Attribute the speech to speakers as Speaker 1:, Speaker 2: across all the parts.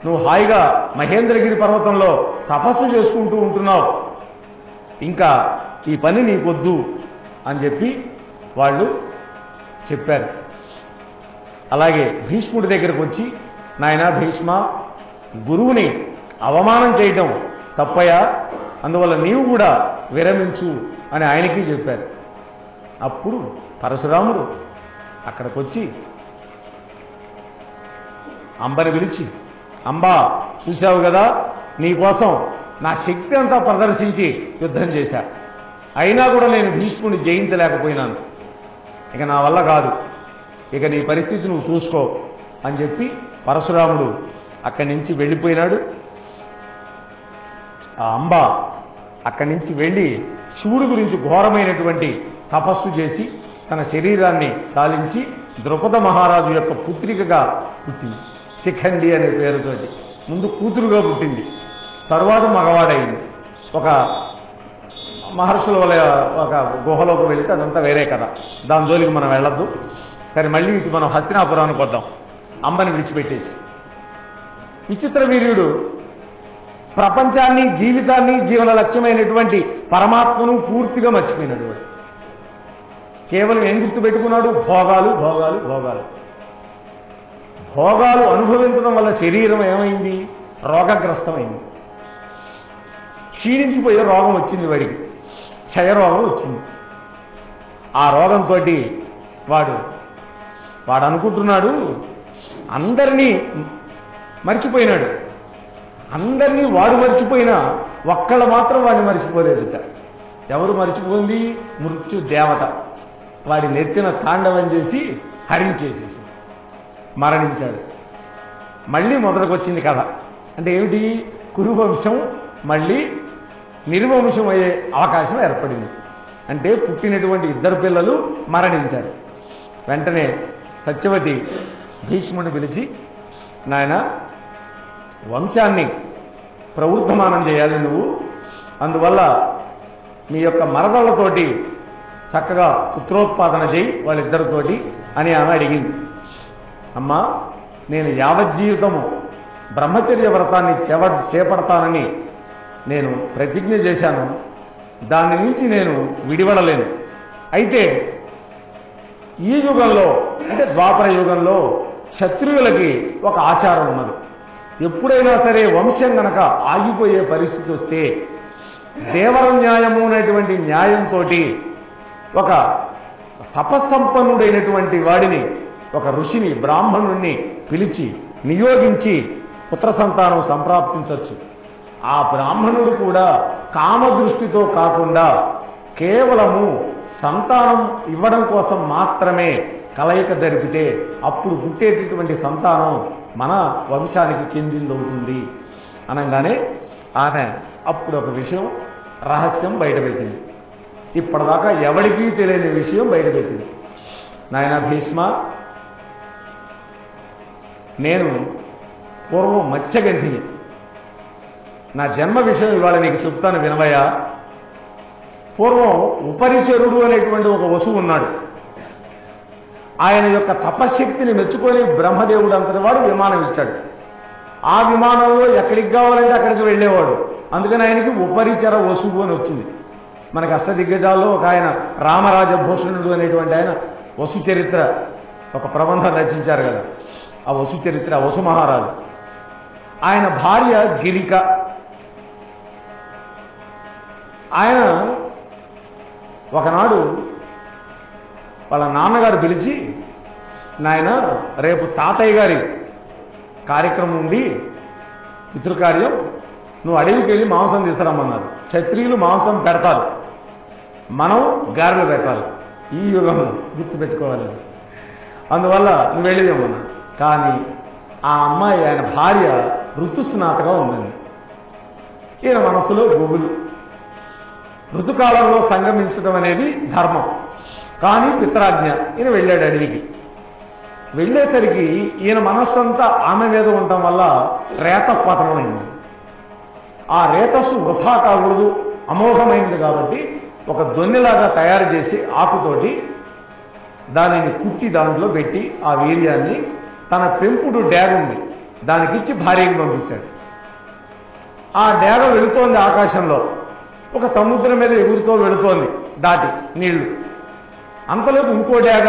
Speaker 1: నువ్వు హాయిగా మహేంద్రగిరి పర్వతంలో తపస్సు చేసుకుంటూ ఉంటున్నావు, ఇంకా ఈ పని నీకొద్దు అని చెప్పి వాళ్ళు చెప్పారు. అలాగే భీష్ముడి దగ్గరకు వచ్చి, నాయనా భీష్మ, గురువుని అవమానం చేయటం తప్పయా, అందువల్ల నీవు కూడా విరమించు అని ఆయనకి చెప్పారు. అప్పుడు పరశురాముడు అక్కడికొచ్చి అంబని పిలిచి, అంబా చూశావు కదా, నీకోసం నా శక్తి అంతా ప్రదర్శించి యుద్ధం చేశా, అయినా కూడా నేను భీష్ముడిని జయించలేకపోయినాను, ఇక నా వల్ల కాదు, ఇక నీ పరిస్థితి నువ్వు చూసుకో అని చెప్పి పరశురాముడు అక్కడి నుంచి వెళ్ళిపోయినాడు. ఆ అంబ అక్కడి నుంచి వెళ్ళి శివుడి గురించి ఘోరమైనటువంటి తపస్సు చేసి తన శరీరాన్ని కాలించి ద్రుపద మహారాజు యొక్క పుత్రికగా పుట్టింది. శిఖండి అనే పేరుతోటి. ముందు కూతురుగా పుట్టింది, తరువాత మగవాడైంది. ఒక మహర్షుల వల్ల ఒక గుహలోకి వెళితే అదంతా వేరే కథ, దాని జోలికి మనం వెళ్ళొద్దు. సరే, మళ్ళీ ఇటు మనం హస్తినాపురానికి వద్దాం. అంబని విడిచిపెట్టేసి విచిత్ర వీర్యుడు ప్రపంచాన్ని, జీవితాన్ని, జీవన లక్ష్యమైనటువంటి పరమాత్మను పూర్తిగా మర్చిపోయినాడు. వాడు కేవలం ఏం గుర్తుపెట్టుకున్నాడు? భోగాలు భోగాలు భోగాలు. భోగాలు అనుభవించడం వల్ల శరీరం ఏమైంది? రోగగ్రస్తమైంది. క్షీణించిపోయే రోగం వచ్చింది వాడికి, క్షయరోగం వచ్చింది. ఆ రోగంతో వాడు అనుకుంటున్నాడు అందరినీ మర్చిపోయినాడు. అందరినీ వాడు మర్చిపోయినా ఒక్కళ్ళు మాత్రం వాడిని మర్చిపోలేదుట. ఎవరు మర్చిపోయింది? మృత్యు దేవత. వాడి నెత్తిన తాండవం చేసి హరించేసేసి మరణించాడు. మళ్ళీ మొదలుకొచ్చింది కథ. అంటే ఏమిటి? కురువంశం మళ్ళీ నిర్వంశం అయ్యే అవకాశం ఏర్పడింది. అంటే పుట్టినటువంటి ఇద్దరు పిల్లలు మరణించారు. వెంటనే సత్యవతి భీష్ముడిని పిలిచి, నాయన, వంశాన్ని ప్రవృద్ధమానం చేయాలి నువ్వు, అందువల్ల మీ యొక్క మరదళ్లతోటి చక్కగా పుత్రోత్పాదన చేయి వాళ్ళిద్దరితోటి అని ఆమె అడిగింది. అమ్మా, నేను యావజ్జీవితము బ్రహ్మచర్య వ్రతాన్ని చేపడతానని నేను ప్రతిజ్ఞ చేశాను, దాని నుంచి నేను విడివడలేను. అయితే ఈ యుగంలో, అంటే ద్వాపర యుగంలో క్షత్రియులకి ఒక ఆచారం ఉన్నది. ఎప్పుడైనా సరే వంశం గనక ఆగిపోయే పరిస్థితి వస్తే దేవర న్యాయము అనేటువంటి న్యాయంతో ఒక తపస్సంపన్నుడైనటువంటి వాడిని, ఒక ఋషిని, బ్రాహ్మణుణ్ణి పిలిచి నియోగించి పుత్ర సంతానం సంప్రాప్తించవచ్చు. ఆ బ్రాహ్మణుడు కూడా కామదృష్టితో కాకుండా కేవలము సంతానం ఇవ్వడం కోసం మాత్రమే కలయిక జరిపితే అప్పుడు పుట్టేటటువంటి సంతానం మన వంశానికి చెందిందవుతుంది అనగానే ఆమె అప్పుడు ఒక విషయం, రహస్యం బయటపెట్టింది. ఇప్పటిదాకా ఎవరికీ తెలియని విషయం బయటపెట్టింది. నాయన భీష్మ, నేను పూర్వం మత్స్యగంధిని. నా జన్మ విషయం ఇవాళ నీకు చెప్తాను వినవయ్యా. పూర్వం ఉపరిచరుడు అనేటువంటి ఒక వసువు ఉన్నాడు. ఆయన యొక్క తపశ్శక్తిని మెచ్చుకొని బ్రహ్మదేవుడు అంతటి వాడు విమానం ఇచ్చాడు. ఆ విమానంలో ఎక్కడికి కావాలంటే అక్కడికి వెళ్ళేవాడు. అందుకని ఆయనకి ఉపరిచర వసువు అని వచ్చింది. మనకి అష్టదిగ్గజాల్లో ఒక ఆయన రామరాజభూషణుడు అనేటువంటి ఆయన వసు చరిత్ర ఒక ప్రబంధం రచించారు కదా, ఆ వసు చరిత్ర, వసు మహారాజు. ఆయన భార్య గిరిక. ఆయన ఒకనాడు వాళ్ళ నాన్నగారు పిలిచి, నాయన, రేపు తాతయ్య గారి కార్యక్రమం ఉంది, పితృకార్యం, నువ్వు అడవికి వెళ్ళి మాంసం తీసుకురమ్మన్నారు. క్షత్రియులు మాంసం పెడతారు, మనం గారెలు పెట్టాలి. ఈ యుగం గుర్తుపెట్టుకోవాలి. అందువల్ల నువ్వు వెళ్ళేదేమన్నా. కానీ ఆ అమ్మాయి, ఆయన భార్య ఋతుస్నాతగా ఉందండి. ఈయన మనసులో గుబులు. ఋతుకాలంలో సంగమించడం అనేది ధర్మం, కానీ పిత్రాజ్ఞ. ఈయన వెళ్ళాడు అడవికి. వెళ్ళేసరికి ఈయన మనస్సంతా ఆమె మీద ఉండటం వల్ల రేతపతనమైంది. ఆ రేతస్సు వృథా కాకూడదు, అమోఘమైంది కాబట్టి ఒక దొన్నెలాగా తయారు చేసి ఆకుతోటి దానిని కుట్టి దాంట్లో పెట్టి ఆ వీర్యాన్ని తన పెంపుడు డ్యాగుంది దానికిచ్చి భార్యకి పంపించాడు. ఆ డేగ వెళుతోంది ఆకాశంలో, ఒక సముద్రం మీద ఎగురుతో వెళుతోంది దాటి నీళ్లు. అంతలోపు ఇంకో డేగ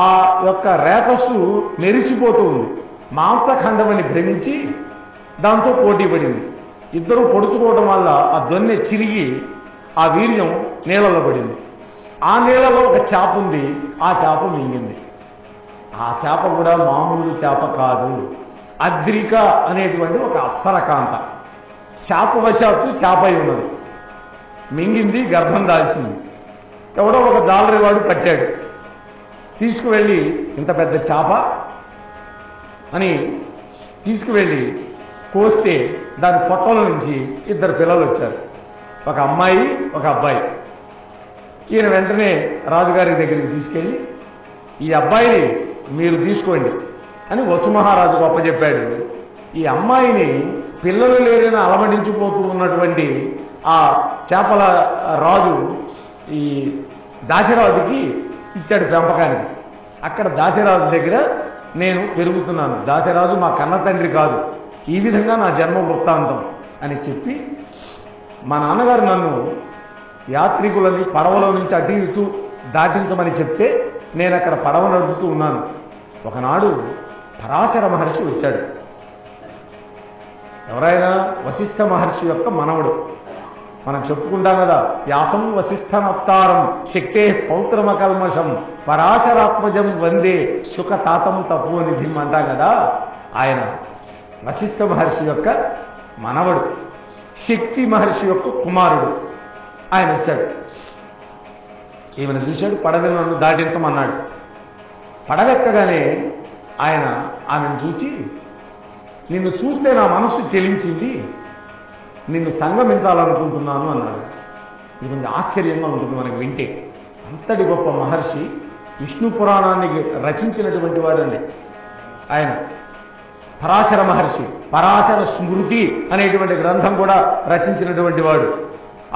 Speaker 1: ఆ యొక్క రేతస్సు మెరిసిపోతూ ఉంది. మాంసఖండమని భ్రమించి దాంతో పోటీ పడింది. ఇద్దరూ పొడుచుకోవడం వల్ల ఆ దొన్నె చిరిగి ఆ వీర్యం నీళ్లలో పడింది. ఆ నీళ్లలో ఒక చేప ఉంది, ఆ చేప మింగింది. ఆ చేప కూడా మామూలు చేప కాదు, అద్రిక అనేటువంటి ఒక అప్సరకాంత. శాపవశాత్తు చేప అయి ఉన్నది, మింగింది, గర్భం దాల్చింది. ఎవడో ఒక జాలరివాడు పట్టాడు, తీసుకువెళ్ళి ఇంత పెద్ద చేప అని తీసుకువెళ్ళి కోస్తే దాని పొట్టల నుంచి ఇద్దరు పిల్లలు వచ్చారు, ఒక అమ్మాయి ఒక అబ్బాయి. ఈయన వెంటనే రాజుగారి దగ్గరికి తీసుకెళ్ళి ఈ అబ్బాయిని మీరు తీసుకోండి అని వసుమహారాజుకు అప్పచెప్పాడు. ఈ అమ్మాయిని పిల్లలు లేని అలమడించిపోతూ ఉన్నటువంటి ఆ చేపల రాజు ఈ దాశరాజుకి ఇచ్చాడు పెంపకానికి. అక్కడ దాశరాజు దగ్గర నేను పెరుగుతున్నాను, దాశరాజు మా కన్న తండ్రి కాదు, ఈ విధంగా నా జన్మ వృత్తాంతం అని చెప్పి మా నాన్నగారు నన్ను యాత్రికులని పడవలో నుంచి అటు ఇటు దాటించమని చెప్తే నేను అక్కడ పడవ నడుపుతూ ఉన్నాను. ఒకనాడు పరాశర మహర్షి వచ్చాడు. ఎవరైనా వశిష్ఠ మహర్షి యొక్క మనవడు. మనం చెప్పుకుంటాం కదా, వ్యాసం వశిష్ఠమప్తారం శక్తే పౌత్రమకల్మషం పరాశరాత్మజం వందే సుఖ తాతం తపోనిధిం అంటాం కదా. ఆయన వశిష్ఠ మహర్షి యొక్క మనవడు, శక్తి మహర్షి యొక్క కుమారుడు. ఆయన వచ్చాడు, ఈమెను చూశాడు, పడవ నన్ను దాటించమన్నాడు. పడవెక్కగానే ఆయన ఆమెను చూసి, నిన్ను చూస్తే నా మనస్సు చెలించింది, నిన్ను సంగమించాలనుకుంటున్నాను అన్నాడు. ఇది కొంచెం ఆశ్చర్యంగా ఉంటుంది మనకు వింటే. అంతటి గొప్ప మహర్షి, విష్ణు పురాణాన్ని రచించినటువంటి వాడండి ఆయన. పరాశర మహర్షి పరాశర స్మృతి అనేటువంటి గ్రంథం కూడా రచించినటువంటి వాడు.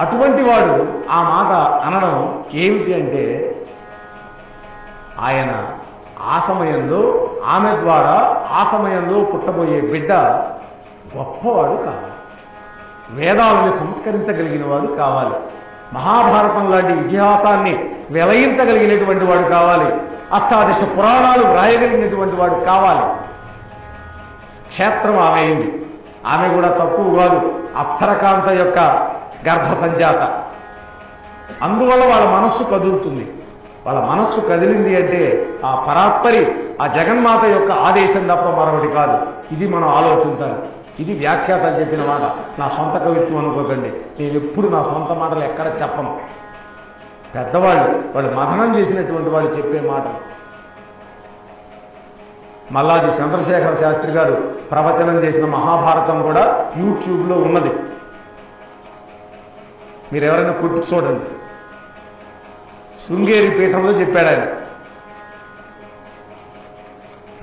Speaker 1: అటువంటి వాడు ఆ మాట అనడం ఏమిటి అంటే, ఆయన ఆ సమయంలో ఆమె ద్వారా ఆ సమయంలో పుట్టబోయే బిడ్డ గొప్పవాడు కావాలి, వేదాలను సంస్కరించగలిగిన వాడు కావాలి, మహాభారతం లాంటి ఇతిహాసాన్ని వెలయించగలిగినటువంటి వాడు కావాలి, అష్టాదశ పురాణాలు వ్రాయగలిగినటువంటి వాడు కావాలి. క్షేత్రం ఆమె అయింది. ఆమె కూడా తక్కువ కాదు, అప్సరకాంత యొక్క గర్భ సంజాత. అందువల్ల వాళ్ళ మనస్సు కదులుతుంది. వాళ్ళ మనస్సు కదిలింది అంటే ఆ పరాత్పరి, ఆ జగన్మాత యొక్క ఆదేశం తప్ప మరొకటి కాదు. ఇది మనం ఆలోచించాలి. ఇది వ్యాఖ్యాతలు చెప్పిన మాట, నా సొంత కవిత్వం అనుకోకండి. నేను ఎప్పుడు నా సొంత మాటలు ఎక్కడ చెప్పను. పెద్దవాళ్ళు, వాళ్ళు మథనం చేసినటువంటి వాళ్ళు చెప్పే మాటలు. మల్లాది చంద్రశేఖర శాస్త్రి గారు ప్రవచనం చేసిన మహాభారతం కూడా యూట్యూబ్లో ఉన్నది, మీరు ఎవరైనా కొట్టి చూడండి. శృంగేరి పీఠంలో చెప్పాడు ఆయన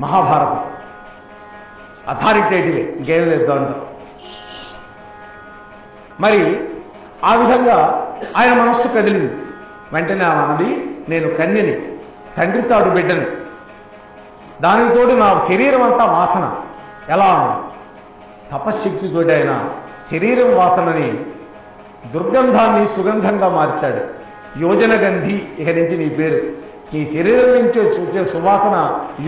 Speaker 1: మహాభారతం. అథారిటేటివే, ఇంకేం లేదు దాంట్లో. మరి ఆ విధంగా ఆయన మనస్సు కదిలింది. వెంటనే ఆమె అన్నది, నేను కన్యని, తండ్రి తాడు బిడ్డని, దానితోటి నా శరీరం అంతా వాసన. ఎలా తపశ్శక్తితోటి ఆయన శరీరం వాసనని, దుర్గంధాన్ని సుగంధంగా మార్చాడు. యోజన గంధి, ఇక నుంచి నీ పేరు. నీ శరీరం నుంచి చూసే సువాసన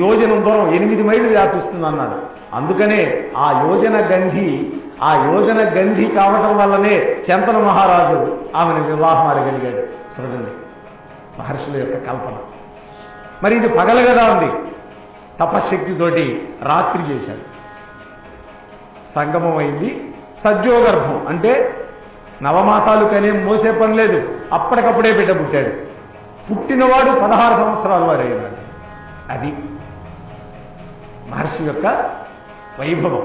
Speaker 1: యోజనం దూరం 8 మైళ్ళు వ్యాపిస్తుంది అన్నాడు. అందుకనే ఆ యోజన గంధి కావటం వల్లనే శంతన మహారాజు ఆమెను వివాహం అడగలిగాడు. చూడండి మహర్షుల యొక్క కల్పన. మరి ఇది పగలగదా ఉంది, తపశ్శక్తితోటి రాత్రి చేశాడు. సంగమం అయింది. సజ్జోగర్భం అంటే నవమాసాలు కనే మోసే పని లేదు, అప్పటికప్పుడే బిడ్డ పుట్టాడు. పుట్టినవాడు 16 సంవత్సరాల వాడు అయినాడు. అది మహర్షి యొక్క వైభవం.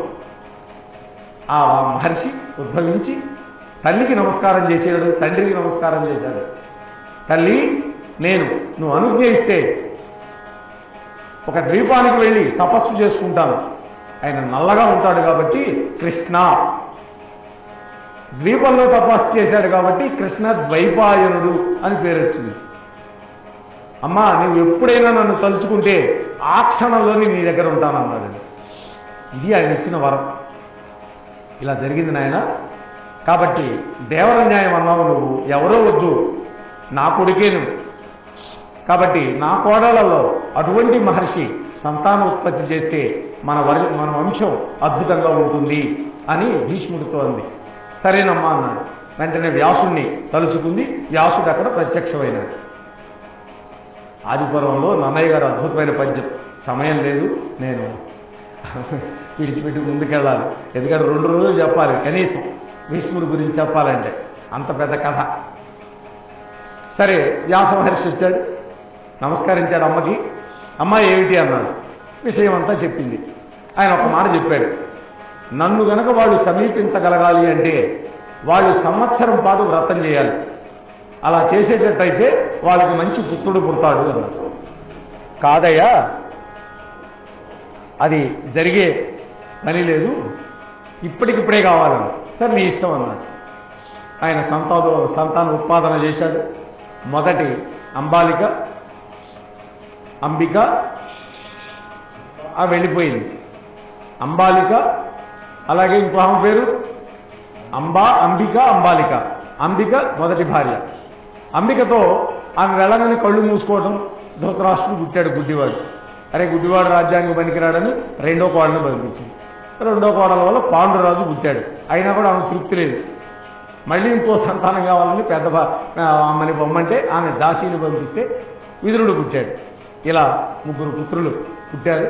Speaker 1: ఆ మహర్షి ఉద్భవించి తల్లికి నమస్కారం చేశాడు, తండ్రికి నమస్కారం చేశాడు. తల్లి, నువ్వు అనుజ్ఞ ఇస్తే ఒక ద్వీపానికి వెళ్ళి తపస్సు చేసుకుంటాను. ఆయన నల్లగా ఉంటాడు కాబట్టి కృష్ణ, ద్వీపంలో తపస్సు చేశాడు కాబట్టి కృష్ణ ద్వైపాయనుడు అని పేరు వచ్చింది. అమ్మా, నువ్వు ఎప్పుడైనా నన్ను తలుచుకుంటే ఆ క్షణంలోని నీ దగ్గర ఉంటానన్నాడు. ఇది ఆయన ఇచ్చిన వరం. ఇలా జరిగింది నాయన. కాబట్టి దేవర న్యాయం అన్నావు నువ్వు, ఎవరో వద్దు, నా కొడుకేను. కాబట్టి నా కోడలలో అటువంటి మహర్షి సంతానోత్పత్తి చేస్తే మన వంశం అద్భుతంగా ఉంటుంది అని భీష్ముడితో అంది. సరేనమ్మా అన్నాడు. వెంటనే వ్యాసుణ్ణి తలుచుకుంది. వ్యాసుడు అక్కడ ప్రత్యక్షమైనాడు. ఆదిపురంలో నన్నయ్య గారు అద్భుతమైన పద్యం. సమయం లేదు, నేను విడిచిపెట్టి ముందుకెళ్ళాలి. ఎందుకంటే 2 రోజులు చెప్పాలి కనీసం భీష్ముడి గురించి చెప్పాలంటే, అంత పెద్ద కథ. సరే, వ్యాస మహర్షి వచ్చాడు, నమస్కరించాడు అమ్మకి. అమ్మ ఏమిటి అన్నాడు. విషయం అంతా చెప్పింది. ఆయన ఒక మాట చెప్పాడు, నన్ను గనక వాళ్ళు సమీపించగలగాలి అంటే వాళ్ళు సంవత్సరం పాటు వ్రతం చేయాలి. అలా చేసేటట్టయితే వాళ్ళకి మంచి పుత్రుడు పుడతాడు అన్నాడు. కాదయ్యా, అది జరిగే పని లేదు, ఇప్పటికిప్పుడే కావాలన్నాడు. సరే నీ ఇష్టం అన్నాడు. ఆయన సంతాన ఉత్పాదన చేశాడు. మొదటి అంబిక వెళ్ళిపోయింది. అంబాలిక, అలాగే ఇంకో ఆమె పేరు అంబాలిక. అంబిక మొదటి భార్య. అంబికతో ఆమె వెళ్ళగానే కళ్ళు మూసుకోవడం. ధృతరాష్ట్రుడు పుట్టాడు గుడ్డివాడు. అరే గుడ్డివాడు రాజ్యాంగం పనికిరాడని 2వ కోడలను పంపించింది. 2వ కోడల వల్ల పాండురాజు పుట్టాడు. అయినా కూడా ఆమె తృప్తి లేదు. మళ్ళీ ఇంకో సంతానం కావాలని పెద్ద అమ్మని బొమ్మంటే ఆమె దాసీని పంపిస్తే విదురుడు పుట్టాడు. ఇలా 3 పుత్రులు పుట్టారు.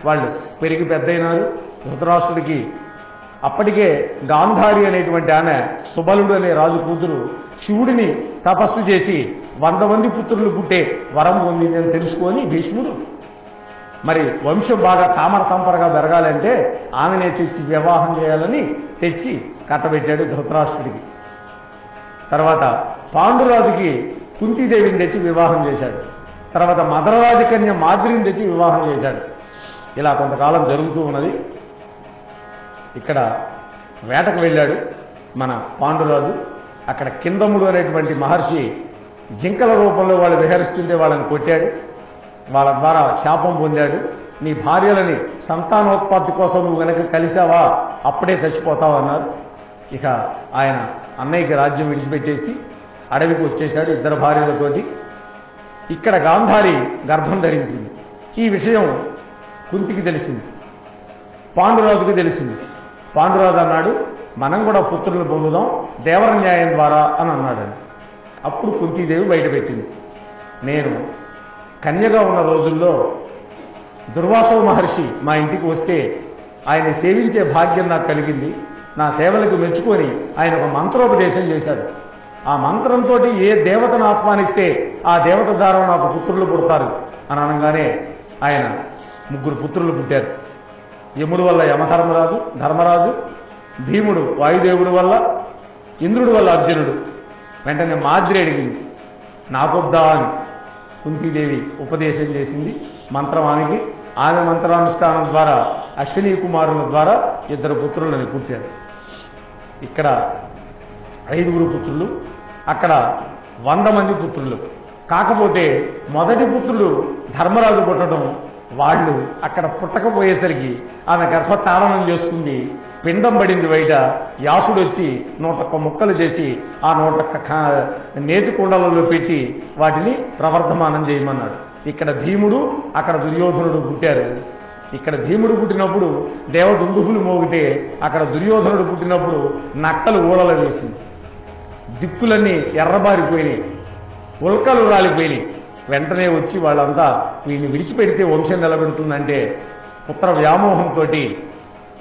Speaker 1: వాళ్ళు పెరిగి పెద్దయినారు. ధృతరాష్ట్రుడికి అప్పటికే గాంధారి అనేటువంటి ఆమె సుబలుడు అనే రాజు కూతురు శివుడిని తపస్సు చేసి 100 మంది పుత్రులు పుట్టే వరం పొందింది అని తెలుసుకొని భీష్ముడు మరి వంశం బాగా తామర తంపరగా పెరగాలంటే ఆమెనే తెచ్చి వివాహం చేయాలని తెచ్చి కట్టబెట్టాడు ధృతరాష్ట్రుడికి. తర్వాత పాండురాజుకి కుంతీదేవిని తెచ్చి వివాహం చేశాడు. తర్వాత మదరరాజు కన్య మాద్రిని తెచ్చి వివాహం చేశాడు. ఇలా కొంతకాలం జరుగుతూ ఉన్నది. ఇక్కడ వేటకు వెళ్ళాడు మన పాండురాజు. అక్కడ కిందముడు అనేటువంటి మహర్షి జింకల రూపంలో వాళ్ళు విహరిస్తుంటే వాళ్ళని కొట్టాడు. వాళ్ళ ద్వారా శాపం పొందాడు. నీ భార్యలని సంతానోత్పత్తి కోసం నువ్వు కనుక కలిసావా అప్పుడే చచ్చిపోతావన్నారు. ఇక ఆయన అన్నయ్యకి రాజ్యం విడిచిపెట్టేసి అడవికి వచ్చేశాడు 2 భార్యలతోటి. ఇక్కడ గాంధారి గర్భం ధరించింది. ఈ విషయం కుంతికి తెలిసింది, పాండురాజుకి తెలిసింది. పాండురాజు అన్నాడు, మనం కూడా పుత్రులను పొందుదాం దేవర న్యాయం ద్వారా అని అన్నాడు. అప్పుడు కుంతీదేవి బయటపెట్టింది, నేను కన్యగా ఉన్న రోజుల్లో దుర్వాసవ మహర్షి మా ఇంటికి వస్తే ఆయన సేవించే భాగ్యం నాకు కలిగింది. నా సేవలకు మెచ్చుకొని ఆయన ఒక మంత్రోపదేశం చేశాడు. ఆ మంత్రంతో ఏ దేవతను ఆహ్వానిస్తే ఆ దేవత ద్వారా నాకు పుత్రులు పుడతారు అని అనగానే ఆయన 3 పుత్రులు పుట్టారు. యముడు వల్ల ధర్మరాజు, భీముడు వాయుదేవుడి వల్ల, ఇంద్రుడి వల్ల అర్జునుడు. వెంటనే మాద్రి అడిగింది, నాకొద్దా అని కుంతీదేవి ఉపదేశం చేసింది మంత్రమానికి. ఆమె మంత్రానుష్ఠానం ద్వారా అశ్విని కుమారుల ద్వారా 2 పుత్రులని పుట్టారు. ఇక్కడ 5 పుత్రులు, అక్కడ 100 మంది పుత్రులు. కాకపోతే మొదటి పుత్రుడు ధర్మరాజు పుట్టడం, వాళ్ళు అక్కడ పుట్టకపోయేసరికి ఆమె గర్భతారణం చేసుకుంది. పిండం పడింది బయట. వ్యాసుడు వచ్చి 101 ముక్కలు చేసి ఆ 101 నేతి కుండలలో పెట్టి వాటిని ప్రవర్ధమానం చేయమన్నాడు. ఇక్కడ భీముడు, అక్కడ దుర్యోధనుడు పుట్టారు. ఇక్కడ భీముడు పుట్టినప్పుడు దేవదుందుభులు మోగితే అక్కడ దుర్యోధనుడు పుట్టినప్పుడు నక్కలు ఊడలు వేసింది. దిక్కులన్నీ ఎర్రబారిపోయినాయి, ఉల్కలు రాలిపోయినాయి. వెంటనే వచ్చి వాళ్ళంతా వీడిని విడిచిపెడితే వంశం నిలబెడుతుందంటే పుత్ర వ్యామోహంతో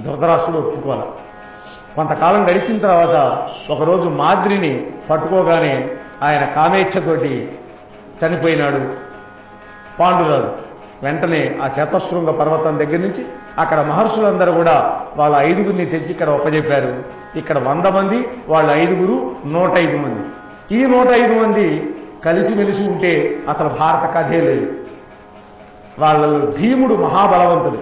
Speaker 1: ధృతరాష్ట్రుడు ఒప్పుకోవాలి. కొంతకాలం గడిచిన తర్వాత ఒకరోజు మాద్రిని పట్టుకోగానే ఆయన కామేచ్ఛతోటి చనిపోయినాడు పాండురాజు. వెంటనే ఆ చతశృంగ పర్వతం దగ్గర నుంచి అక్కడ మహర్షులందరూ కూడా వాళ్ళ 5గురిని తెచ్చి ఇక్కడ ఒప్పజెప్పారు. ఇక్కడ 100 మంది, వాళ్ళ 5గురు 105 మంది. ఈ 105 మంది కలిసిమెలిసి ఉంటే అసలు భారత కథే లేదు. వాళ్ళలో భీముడు మహాబలవంతుడు.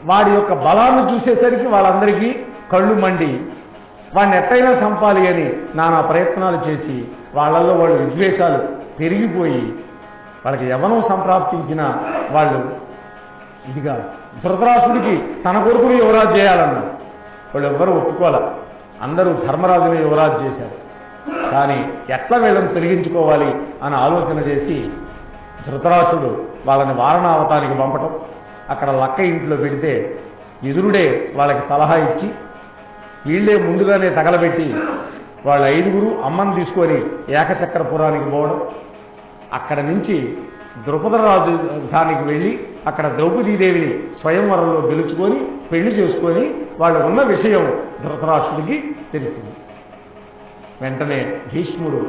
Speaker 1: వాడి యొక్క బలాన్ని చూసేసరికి వాళ్ళందరికీ కళ్ళు మండి వాడిని ఎట్టయినా చంపాలి అని నానా ప్రయత్నాలు చేసి వాళ్ళల్లో వాళ్ళు విద్వేషాలు పెరిగిపోయి వాళ్ళకి యవ్వనం సంప్రాప్తించిన వాళ్ళు ఇదిగా ధృతరాష్ట్రుడికి తన కొడుకుని యువరాజు చేయాలన్నారు. వాళ్ళు ఎవ్వరూ ఒప్పుకోలే. అందరూ ధర్మరాజుని యువరాజు చేశారు. కానీ ఎట్లా వీళ్ళని తొలగించుకోవాలి అని ఆలోచన చేసి ధృతరాష్ట్రుడు వాళ్ళని వారణావతానికి పంపటం, అక్కడ లక్క ఇంట్లో పెడితే విదురుడే వాళ్ళకి సలహా ఇచ్చి వీళ్లే ముందుగానే తగలబెట్టి వాళ్ళ 5గురు అమ్మను తీసుకొని ఏకచక్రపురానికి పోవడం, అక్కడ నుంచి ద్రుపదరాజు దానికి వెళ్ళి అక్కడ ద్రౌపదీదేవిని స్వయంవరంలో గెలుచుకొని పెళ్లి చేసుకొని వాళ్ళు ఉన్న విషయం ధృతరాష్ట్రుడికి తెలిసింది. వెంటనే భీష్ముడు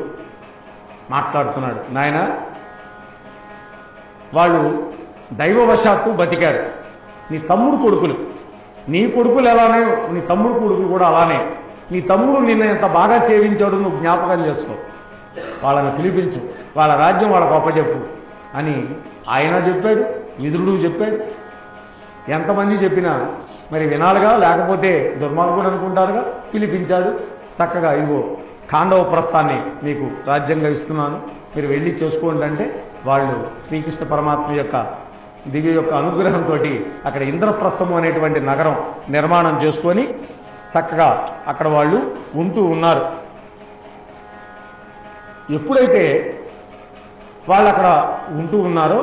Speaker 1: మాట్లాడుతున్నాడు, నాయన వాళ్ళు దైవవశాత్తు బతికారు. నీ తమ్ముడు కొడుకులు, నీ కొడుకులు ఎలానే నీ తమ్ముడు కొడుకులు కూడా అలానే. నీ తమ్ముడు నిన్న ఎంత బాగా సేవించాడు నువ్వు జ్ఞాపకం చేసుకో, వాళ్ళని పిలిపించు, వాళ్ళ రాజ్యం వాళ్ళకు అప్పచెప్పు అని ఆయన చెప్పాడు, విదురుడు చెప్పాడు. ఎంతమంది చెప్పినా మరి వినాలిగా, లేకపోతే దుర్మార్గుడు అనుకుంటారుగా. పిలిపించాడు. చక్కగా ఇగో ఖాండవ ప్రస్థాన్ని మీకు రాజ్యంగా ఇస్తున్నాను, మీరు వెళ్ళి చేసుకోండి అంటే వాళ్ళు శ్రీకృష్ణ పరమాత్మ యొక్క దివ్య యొక్క అనుగ్రహంతో అక్కడ ఇంద్రప్రస్థము అనేటువంటి నగరం నిర్మాణం చేసుకొని చక్కగా అక్కడ వాళ్ళు ఉంటూ ఉన్నారు. ఎప్పుడైతే వాళ్ళు అక్కడ ఉంటూ ఉన్నారో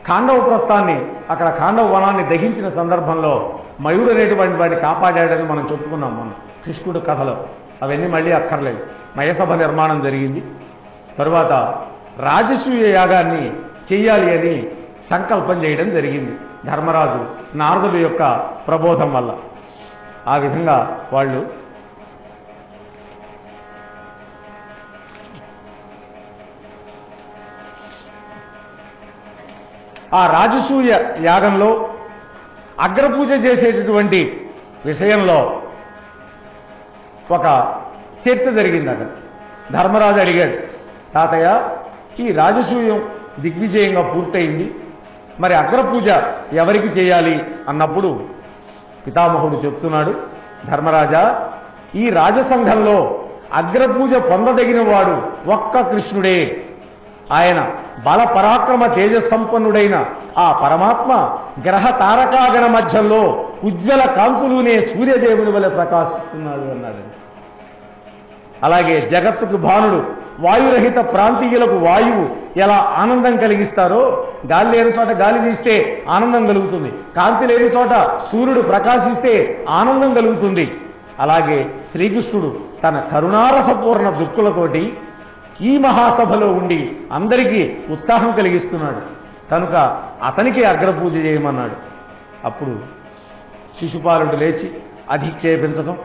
Speaker 1: ఖాండవ ప్రస్థాన్ని, అక్కడ ఖాండవ వనాన్ని దహించిన సందర్భంలో మయూరు అనేటువంటి వాడిని కాపాడాడని మనం చెప్పుకున్నాం మనం కృష్ణుడు కథలో. అవన్నీ మళ్ళీ అక్కర్లేదు. మయసభ నిర్మాణం జరిగింది. తరువాత రాజసూయ యాగాన్ని చెయ్యాలి అని సంకల్పం చేయడం జరిగింది ధర్మరాజు నారదుడి యొక్క ప్రబోధం వల్ల. ఆ విధంగా వాళ్ళు ఆ రాజసూయ యాగంలో అగ్రపూజ చేసేటటువంటి విషయంలో ఒక చర్చ జరిగింది. అక్కడ ధర్మరాజు అడిగాడు, తాతయ్య ఈ రాజసూయం దిగ్విజయంగా పూర్తయింది, మరి అగ్రపూజ ఎవరికి చేయాలి అన్నప్పుడు పితామహుడు చెప్తున్నాడు, ధర్మరాజా ఈ రాజసంఘంలో అగ్రపూజ పొందదగిన వాడు ఒక్క కృష్ణుడే. ఆయన బల పరాక్రమ తేజసంపన్నుడైన ఆ పరమాత్మ గ్రహ తారకాగణ మధ్యంలో ఉజ్వల కాంతులునే సూర్యదేవుని వలె ప్రకాశిస్తున్నాడు అన్నాడు. అలాగే జగత్తుకు భానుడు వాయురహిత ప్రాంతీయులకు వాయువు ఎలా ఆనందం కలిగిస్తారో, గాలి లేని చోట గాలి వీస్తే ఆనందం కలుగుతుంది, కాంతి లేని చోట సూర్యుడు ప్రకాశిస్తే ఆనందం కలుగుతుంది. అలాగే శ్రీకృష్ణుడు తన కరుణారసపూర్ణ దృక్కులతోటి ఈ మహాసభలో ఉండి అందరికీ ఉత్సాహం కలిగిస్తున్నాడు కనుక అతనికి అగ్రపూజ చేయమన్నాడు. అప్పుడు శిశుపాలుడు లేచి అధిక్షేపించడం,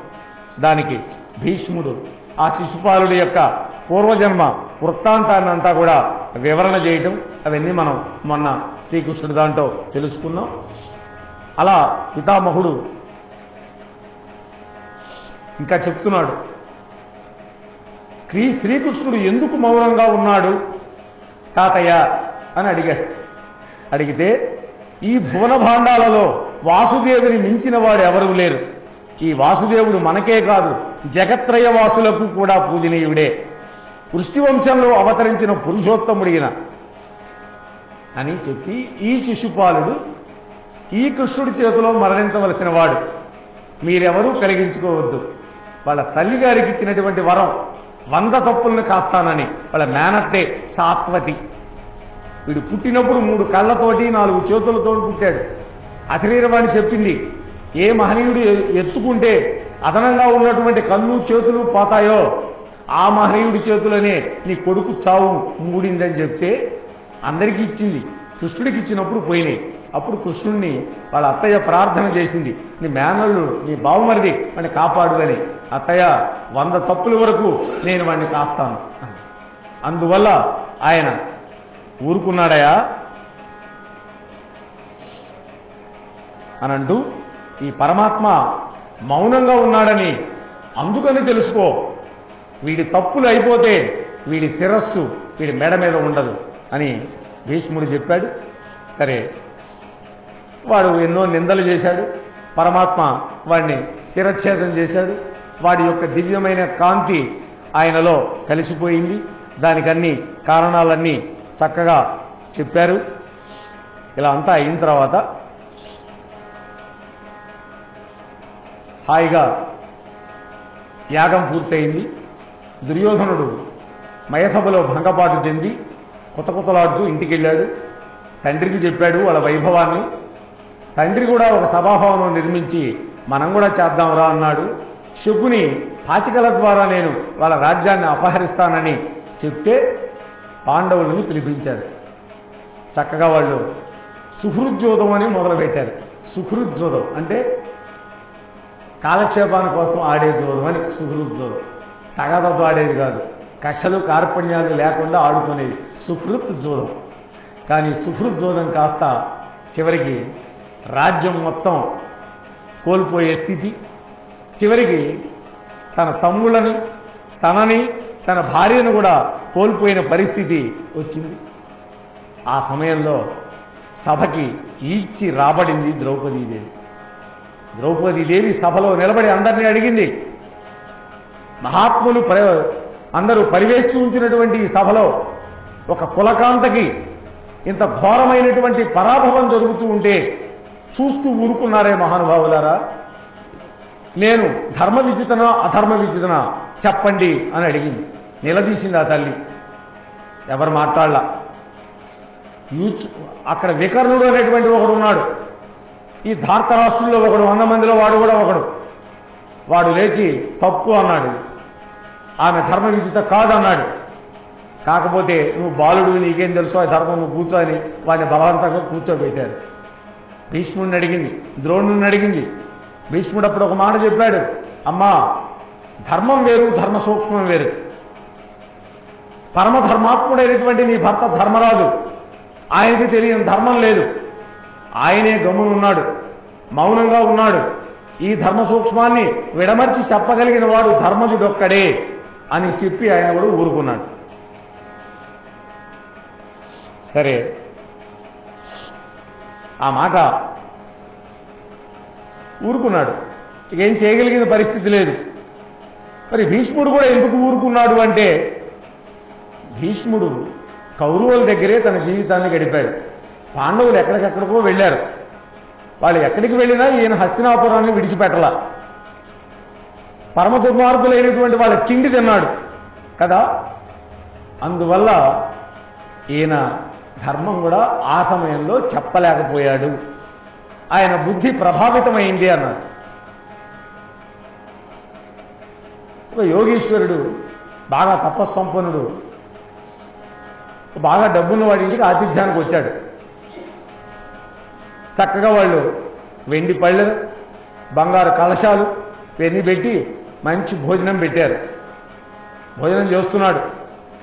Speaker 1: దానికి భీష్ముడు ఆ శిశుపాలుడి యొక్క పూర్వజన్మ వృత్తాంతాన్ని అంతా కూడా వివరణ చేయటం, అవన్నీ మనం మొన్న శ్రీకృష్ణుడి దాంట్లో తెలుసుకున్నాం. అలా పితామహుడు ఇంకా చెప్తున్నాడు, శ్రీకృష్ణుడు ఎందుకు మౌనంగా ఉన్నాడు తాతయ్య అని అడిగాడు. అడిగితే ఈ భువన భాండాలలో వాసుదేవుని మించిన వాడు ఎవరూ లేరు. ఈ వాసుదేవుడు మనకే కాదు జగత్రయ వాసులకు కూడా పూజనీయుడే, వృష్టివంశంలో అవతరించిన పురుషోత్తముడిగిన అని చెప్పి ఈ శిశుపాలుడు ఈ కృష్ణుడి చేతిలో మరణించవలసిన వాడు, మీరెవరూ కలిగించుకోవద్దు. వాళ్ళ తల్లిగారికి ఇచ్చినటువంటి వరం 100 తప్పులను కాస్తానని. వాళ్ళ మేనత్తే సాత్వతి. వీడు పుట్టినప్పుడు 3 కళ్ళతోటి 4 చేతులతో పుట్టాడు. అశరీరవాణి చెప్పింది, ఏ మహనీయుడు ఎత్తుకుంటే అదనంగా ఉన్నటువంటి కళ్ళు చేతులు పోతాయో ఆ మహనీయుడి చేతులనే నీ కొడుకు చావు మూడిందని చెప్తే అందరికీ ఇచ్చింది. కృష్ణుడికి ఇచ్చినప్పుడు పోయినాయి. అప్పుడు కృష్ణుడిని వాళ్ళ అత్తయ్య ప్రార్థన చేసింది, నీ మేనల్లు నీ బావమరిది వాడిని కాపాడు అని. అత్తయ్య 100 తప్పుల వరకు నేను వాడిని కాస్తాను. అందువల్ల ఆయన ఊరుకున్నాడయా అనంటూ ఈ పరమాత్మ మౌనంగా ఉన్నాడని అందుకని తెలుసుకో, వీడి తప్పులు అయిపోతే వీడి శిరస్సు వీడి మెడ మీద ఉండదు అని భీష్ముడు చెప్పాడు. సరే, వాడు ఎన్నో నిందలు చేశాడు. పరమాత్మ వాడిని శిరచ్ఛేదం చేశాడు. వాడి యొక్క దివ్యమైన కాంతి ఆయనలో కలిసిపోయింది. దానికన్నీ కారణాలన్నీ చక్కగా చెప్పారు. ఇలా అంతా అయిన తర్వాత హాయిగా యాగం పూర్తయింది. దుర్యోధనుడు మయసభలో భంగపాటు చెంది కొత్తలాడుతూ ఇంటికి వెళ్ళాడు. తండ్రికి చెప్పాడు వాళ్ళ వైభవాన్ని. తండ్రి కూడా ఒక సభాభవనం నిర్మించి మనం కూడా చేద్దాంరా అన్నాడు. శకుని పాచికల ద్వారా నేను వాళ్ళ రాజ్యాన్ని అపహరిస్తానని చెప్తే పాండవులను పిలిపించారు. చక్కగా వాళ్ళు సుహృద్యోధం అని మొదలుపెట్టారు. సుహృద్యోధం అంటే కాలక్షేపాల కోసం ఆడే జోదం అని సుహృద్యోధం. తగాదతో ఆడేది కాదు, కక్షలు కార్పణ్యాలు లేకుండా ఆడుకునేది సుహృత్ జోదం. కానీ సుహృద్యోధం కాస్త చివరికి రాజ్యం మొత్తం కోల్పోయే స్థితి, చివరికి తన తమ్ముళ్ళని తనని తన భార్యను కూడా కోల్పోయిన పరిస్థితి వచ్చింది. ఆ సమయంలో సభకి ఈడ్చి రాబడింది ద్రౌపదీదేవి. ద్రౌపదీదేవి సభలో నిలబడి అందరినీ అడిగింది. మహాత్ములు అందరూ పరివేస్తూ ఉంచినటువంటి ఈ సభలో ఒక కులకాంతకి ఇంత ఘోరమైనటువంటి పరాభవం జరుగుతూ ఉంటే చూస్తూ ఊరుకున్నారే మహానుభావులారా, నేను ధర్మ విచితనా అధర్మ విచితనా చెప్పండి అని అడిగింది. నిలదీసింది ఆ తల్లి. ఎవరు మాట్లాడలా. అక్కడ వికర్ణుడు అనేటువంటి ఒకడు ఉన్నాడు. ఈ ధార్తరాష్ట్రుల్లో ఒకడు, 100 మందిలో వాడు కూడా ఒకడు. వాడు లేచి తప్పు అన్నాడు. ఆమె ధర్మ విచిత కాదన్నాడు. కాకపోతే నువ్వు బాలుడు, నీకేం తెలుసు ఆ ధర్మం, నువ్వు కూర్చో అని వాడిని బలవంతంగా కూర్చోబెట్టారు. భీష్ముడిని అడిగింది, ద్రోణుడిని అడిగింది. భీష్ముడు అప్పుడు ఒక మాట చెప్పాడు, అమ్మా ధర్మం వేరు, ధర్మ సూక్ష్మం వేరు. పరమధర్మాత్ముడైనటువంటి నీ భర్త ధర్మరాజు, ఆయనకి తెలియని ధర్మం లేదు. ఆయనే గమ్మునున్నాడు, మౌనంగా ఉన్నాడు. ఈ ధర్మ సూక్ష్మాన్ని విడమర్చి చెప్పగలిగిన వాడు ధర్మజుడొక్కడే అని చెప్పి ఆయన కూడా ఊరుకున్నాడు. సరే, ఆ మాట ఊరుకున్నాడు. ఇక ఏం చేయగలిగిన పరిస్థితి లేదు. మరి భీష్ముడు కూడా ఎందుకు ఊరుకున్నాడు అంటే, భీష్ముడు కౌరవుల దగ్గరే తన జీవితాన్ని గడిపాడు. పాండవులు ఎక్కడికెక్కడికో వెళ్ళారు. వాళ్ళు ఎక్కడికి వెళ్ళినా ఈయన హస్తినాపురాన్ని విడిచిపెట్టలా. పరమ దుర్మార్గులైనటువంటి వాళ్ళ తిండి తిన్నాడు కదా. అందువల్ల ఈయన ధర్మం కూడా ఆ సమయంలో చెప్పలేకపోయాడు. ఆయన బుద్ధి ప్రభావితమైంది అన్నాడు. ఒక యోగీశ్వరుడు, బాగా తపస్సంపన్నుడు, బాగా డబ్బున్న వాడి ఇంటికి ఆతిథ్యానికి వచ్చాడు. చక్కగా వాళ్ళు వెండి పళ్ళెలు, బంగారు కలశాలు ఇవన్నీ పెట్టి మంచి భోజనం పెట్టారు. భోజనం చేస్తున్నాడు,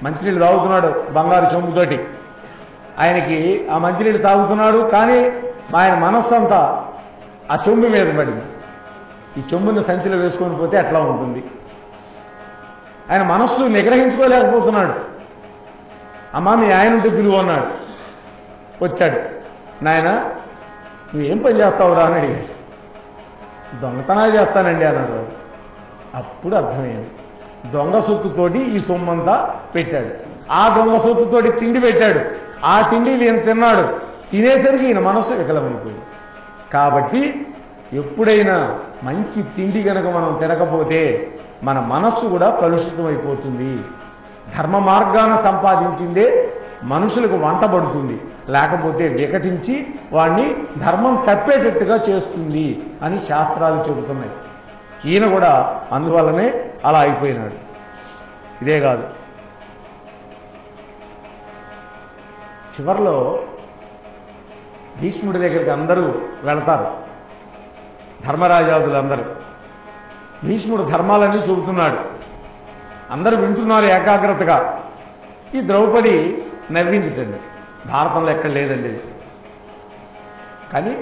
Speaker 1: మంచినీళ్ళు తాగుతున్నాడు బంగారు చెంబుతోటి. ఆయనకి ఆ మంచినీళ్ళు తాగుతున్నాడు, కానీ ఆయన మనస్సంతా ఆ చెంబు మీద పడింది. ఈ చెంబుని సంచిలో వేసుకొని పోతే ఎట్లా ఉంటుంది. ఆయన మనస్సు నిగ్రహించుకోలేకపోతున్నాడు. అమ్మా మీ ఆయన ఉంటే పిలువు అన్నాడు. వచ్చాడు. నాయన నువ్వేం పని చేస్తావురా అని అడిగాడు. దొంగతనాలు చేస్తానండి అన్నాడు. అప్పుడు అర్థమైంది. దొంగ సొత్తుతోటి ఈ సొమ్మంతా పెట్టాడు. ఆ దొంగ సొత్తుతోటి తిండి పెట్టాడు. ఆ తిండి ఈయన తిన్నాడు. తినేసరికి ఈయన మనస్సు వికలమైపోయింది. కాబట్టి ఎప్పుడైనా మంచి తిండి కనుక మనం తినకపోతే మన మనస్సు కూడా కలుషితమైపోతుంది. ధర్మ మార్గాన సంపాదించిందే మనుషులకు వంటబడుతుంది, లేకపోతే వికటించి వాణ్ణి ధర్మం తప్పేటట్టుగా చేస్తుంది అని శాస్త్రాలు చెబుతున్నాయి. ఈయన కూడా అందువల్లనే అలా అయిపోయినాడు. ఇదే కాదు, చివరిలో భీష్ముడి దగ్గరికి అందరూ వెళతారు, ధర్మరాజాదులందరూ. భీష్ముడు ధర్మాలన్నీ చెబుతున్నాడు. అందరూ వింటున్నారు ఏకాగ్రతగా. ఈ ద్రౌపది నవ్విందిటండి. భారతంలో ఎక్కడ లేదండి. కానీ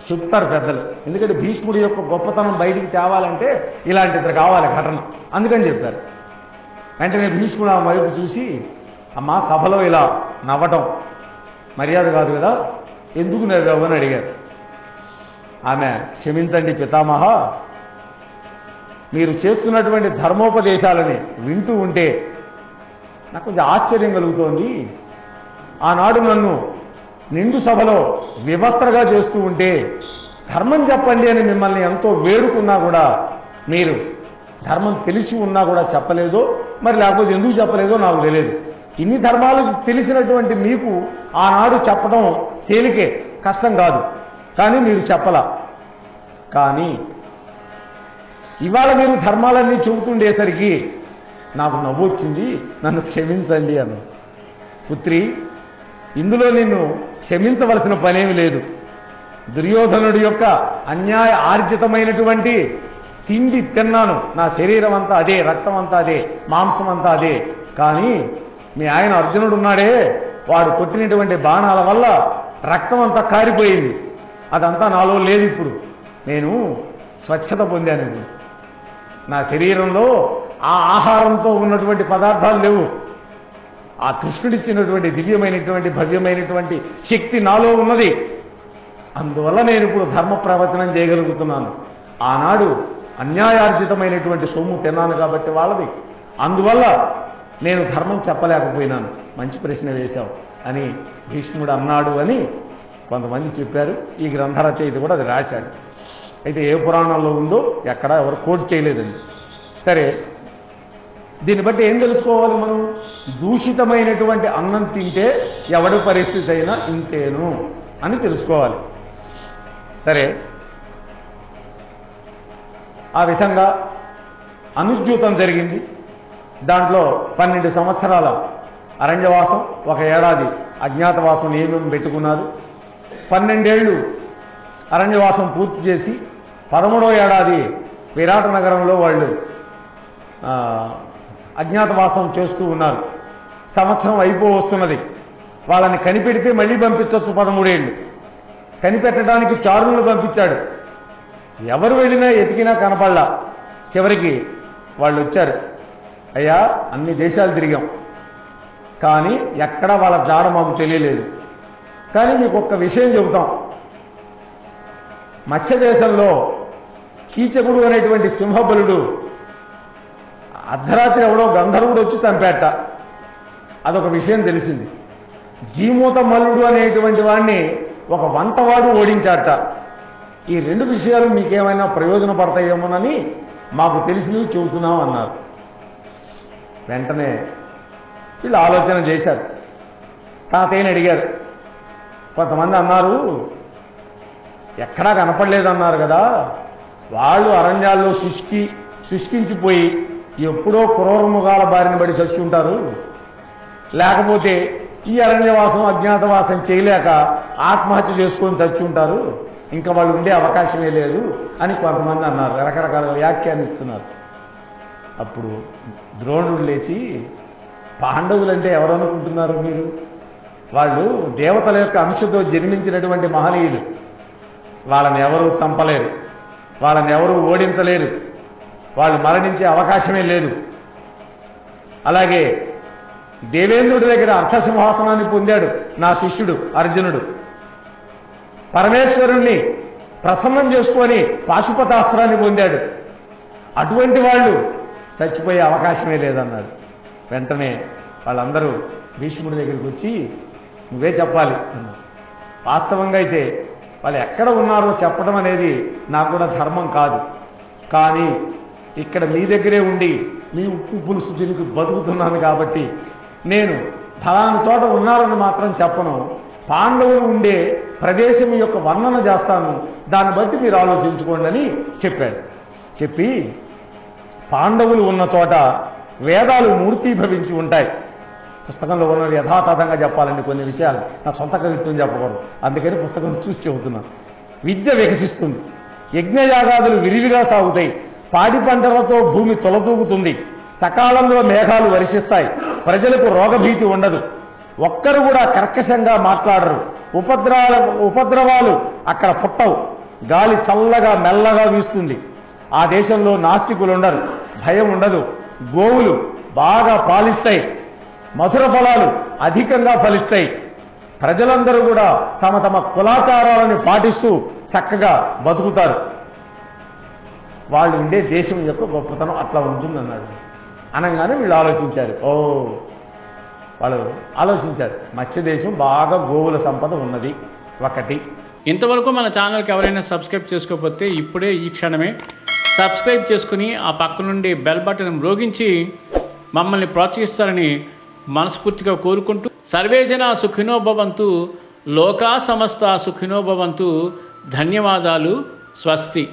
Speaker 1: చెప్తారు పెద్దలు. ఎందుకంటే భీష్ముడి యొక్క గొప్పతనం బయటికి తేవాలంటే ఇలాంటిది కావాలి ఘటన, అందుకని చెప్తారు. వెంటనే భీష్ముడు ఆ వైపు చూసి, అమ్మా సభలో ఇలా నవ్వటం మర్యాద కాదు కదా, ఎందుకు నవ్వావు అని అడిగారు. ఆమె, క్షమించండి పితామహ, మీరు చేస్తున్నటువంటి ధర్మోపదేశాలని వింటూ ఉంటే నాకు కొంచెం ఆశ్చర్యం కలుగుతోంది. ఆనాడు నన్ను నిండు సభలో వివస్త్రగా చేస్తూ ఉంటే ధర్మం చెప్పండి అని మిమ్మల్ని ఎంతో వేడుకున్నా కూడా మీరు ధర్మం తెలిసి ఉన్నా కూడా చెప్పలేదో, మరి లేకపోతే ఎందుకు చెప్పలేదో నాకు తెలియదు. ఇన్ని ధర్మాలు తెలిసినటువంటి మీకు ఆనాడు చెప్పడం తేలికే, కష్టం కాదు. కానీ మీరు చెప్పలా. కానీ ఇవాళ మీరు ధర్మాలన్నీ చెబుతుండేసరికి నాకు నవ్వొచ్చింది, నన్ను క్షమించండి అన్న. పుత్రి, ఇందులో నిన్ను క్షమించవలసిన పనేమి లేదు. దుర్యోధనుడి యొక్క అన్యాయ ఆర్జితమైనటువంటి తిండి తిన్నాను, నా శరీరం అంతా అదే, రక్తం అంతా అదే, మాంసం అంతా అదే. కానీ మీ ఆయన అర్జునుడు ఉన్నాడే, వాడు కొట్టినటువంటి బాణాల వల్ల రక్తం అంతా కారిపోయింది. అదంతా నాలో లేదు. ఇప్పుడు నేను స్వచ్ఛత పొందాను. నా శరీరంలో ఆ ఆహారంతో ఉన్నటువంటి పదార్థాలు లేవు. ఆ కృష్ణుడిచ్చినటువంటి దివ్యమైనటువంటి భవ్యమైనటువంటి శక్తి నాలో ఉన్నది. అందువల్ల నేను ఇప్పుడు ధర్మ ప్రవచనం చేయగలుగుతున్నాను. ఆనాడు అన్యాయార్జితమైనటువంటి సొమ్ము తిన్నాను కాబట్టి వాళ్ళది, అందువల్ల నేను ధర్మం చెప్పలేకపోయినాను. మంచి ప్రశ్న వేశావు అని భీష్ముడు అన్నాడు అని కొంతమంది చెప్పారు. ఈ గ్రంథ రచయిత కూడా అది రాశాడు. అయితే ఏ పురాణంలో ఉందో ఎక్కడ ఎవరు కోట్ చేయలేదండి. సరే, దీన్ని బట్టి ఏం తెలుసుకోవాలి మనం? దూషితమైనటువంటి అన్నం తింటే ఎవడి పరిస్థితి అయినా ఇంతేను అని తెలుసుకోవాలి. సరే, ఆ విధంగా అనుద్యూతం జరిగింది. దాంట్లో 12 సంవత్సరాల అరణ్యవాసం, 1 ఏడాది అజ్ఞాతవాసం నియమం పెట్టుకున్నారు. 12 ఏళ్ళు అరణ్యవాసం పూర్తి చేసి 13వ ఏడాది విరాట నగరంలో వాళ్ళు అజ్ఞాతవాసం చేస్తూ ఉన్నారు. సంవత్సరం వస్తున్నది. వాళ్ళని కనిపెడితే మళ్ళీ పంపించవచ్చు 13 ఏళ్ళు. కనిపెట్టడానికి చారులను పంపించాడు. ఎవరు వెళ్ళినా ఎతికినా కనపడలా. చివరికి వాళ్ళు వచ్చారు. అయ్యా, అన్ని దేశాలు తిరిగాం, కానీ ఎక్కడా వాళ్ళ జాడ మాకు తెలియలేదు. కానీ మీకు ఒక్క విషయం చెబుతాం. మత్స్య దేశంలో కీచకుడు అనేటువంటి సింహబలుడు అర్ధరాత్రి ఎవడో గంధర్వుడు వచ్చి చంపేట. అదొక విషయం తెలిసింది. జీమూత మల్లుడు అనేటువంటి వాడిని ఒక వంటవాడు ఓడించాట. ఈ 2 విషయాలు మీకేమైనా ప్రయోజనపడతాయేమోనని మాకు తెలిసినవి చెబుతున్నాం అన్నారు. వెంటనే వీళ్ళు ఆలోచన చేశారు. తాతయ్యని అడిగారు. కొంతమంది అన్నారు, ఎక్కడా కనపడలేదన్నారు కదా, వాళ్ళు అరణ్యాల్లో శుష్కించిపోయి ఎప్పుడో క్రూరముగాల బారిన పడి చచ్చి ఉంటారు, లేకపోతే ఈ అరణ్యవాసం అజ్ఞాతవాసం చేయలేక ఆత్మహత్య చేసుకొని చచ్చి ఉంటారు, ఇంకా వాళ్ళు ఉండే అవకాశమే లేదు అని కొంతమంది అన్నారు. రకరకాల వ్యాఖ్యానిస్తున్నారు. అప్పుడు ద్రోణుడు లేచి, పాండవులంటే ఎవరనుకుంటున్నారు మీరు? వాళ్ళు దేవతల యొక్క అంశతో జన్మించినటువంటి మహనీయులు. వాళ్ళని ఎవరూ చంపలేరు, వాళ్ళని ఎవరూ ఓడించలేరు, వాళ్ళు మరణించే అవకాశమే లేదు. అలాగే దేవేంద్రుడి దగ్గర అర్థసింహాసనాన్ని పొందాడు నా శిష్యుడు అర్జునుడు. పరమేశ్వరుణ్ణి ప్రసన్నం చేసుకొని పాశుపతాస్త్రాన్ని పొందాడు. అటువంటి వాళ్ళు చచ్చిపోయే అవకాశమే లేదన్నాడు. వెంటనే వాళ్ళందరూ భీష్ముడి దగ్గరికి వచ్చి, నువ్వే చెప్పాలి అన్నారు. వాస్తవంగా అయితే వాళ్ళు ఎక్కడ ఉన్నారో చెప్పడం అనేది నాకు కూడా ధర్మం కాదు. కానీ ఇక్కడ మీ దగ్గరే ఉండి మీ ఉప్పు పులుసు తిరిగి బతుకుతున్నాను కాబట్టి నేను ఫలానా చోట ఉన్నారని మాత్రం చెప్పను. పాండవులు ఉండే ప్రదేశం యొక్క వర్ణన చేస్తాను, దాన్ని బట్టి మీరు ఆలోచించుకోండి అని చెప్పాడు. చెప్పి పాండవులు ఉన్న చోట వేదాలు మూర్తీభవించి ఉంటాయి. పుస్తకంలో ఉన్నది యథాతథంగా చెప్పాలండి. కొన్ని విషయాలు నా సొంత కవిత్వం చెప్పకూడదు, అందుకని పుస్తకం చూసి చెబుతున్నాను. విద్య వికసిస్తుంది, యజ్ఞయాగాదులు విరివిగా సాగుతాయి, పాడి పంటలతో భూమి తొలతూగుతుంది, సకాలంలో మేఘాలు వర్షిస్తాయి, ప్రజలకు రోగభీతి ఉండదు, ఒక్కరు కూడా కర్కశంగా మాట్లాడరు, ఉపద్రవాలు అక్కడ పుట్టవు, గాలి చల్లగా మెల్లగా వీస్తుంది, ఆ దేశంలో నాస్తికులు ఉండరు, భయం ఉండదు, గోవులు బాగా పాలిస్తాయి, మధుర ఫలాలు అధికంగా ఫలిస్తాయి, ప్రజలందరూ కూడా తమ తమ కులాచారాలను పాటిస్తూ చక్కగా బతుకుతారు. వాళ్ళు ఉండే దేశం యొక్క గొప్పతనం అట్లా ఉంటుందన్నాడు. అనగానే వీళ్ళు ఆలోచించారు. వాళ్ళు ఆలోచించారు, మత్స్య దేశం బాగా గోవుల సంపద ఉన్నది ఒకటి,
Speaker 2: ఇంతవరకు మన ఛానల్కి ఎవరైనా సబ్స్క్రైబ్ చేసుకోకపోతే ఇప్పుడే ఈ క్షణమే సబ్స్క్రైబ్ చేసుకుని ఆ పక్క నుండి బెల్ బటన్ మ్రోగించి మమ్మల్ని ప్రోత్సహిస్తారని మనస్ఫూర్తిగా కోరుకుంటూ సర్వేజన సుఖినో భవంతు, లోకా సమస్త సుఖినో భవంతు. ధన్యవాదాలు. స్వస్తి.